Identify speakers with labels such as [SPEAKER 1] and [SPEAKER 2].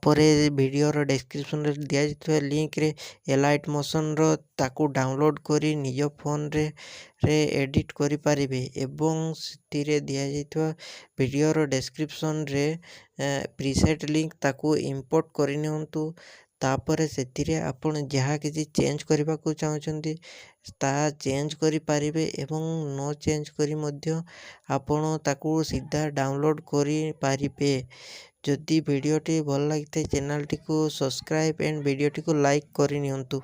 [SPEAKER 1] ତାପରେ ଭିଡ଼ିଓର ଡେସ୍କ୍ରିପସନ୍ରେ ଦିଆଯାଇଥିବା ଲିଙ୍କରେ ଏଲାଇଟ୍ ମୋସନ୍ର ତାକୁ ଡାଉନଲୋଡ଼୍ କରି ନିଜ ଫୋନ୍ରେ ଏଡ଼ିଟ୍ କରିପାରିବେ ଏବଂ ସେଥିରେ ଦିଆଯାଇଥିବା ଭିଡ଼ିଓର ଡେସ୍କ୍ରିପସନ୍ରେ ପ୍ରିସେଟ୍ ଲିଙ୍କ ତାକୁ ଇମ୍ପୋର୍ଟ କରିନିଅନ୍ତୁ। ତାପରେ ସେଥିରେ ଆପଣ ଯାହା କିଛି ଚେଞ୍ଜ କରିବାକୁ ଚାହୁଁଛନ୍ତି ତାହା ଚେଞ୍ଜ କରିପାରିବେ ଏବଂ ନ ଚେଞ୍ଜ କରି ମଧ୍ୟ ଆପଣ ତାକୁ ସିଧା ଡାଉନଲୋଡ଼୍ କରିପାରିବେ। ଯଦି ଭିଡ଼ିଓଟି ଭଲ ଲାଗିଥାଏ ଚ୍ୟାନେଲଟିକୁ ସବସ୍କ୍ରାଇବ୍ ଆଣ୍ଡ ଭିଡ଼ିଓଟିକୁ ଲାଇକ୍ କରିନିଅନ୍ତୁ।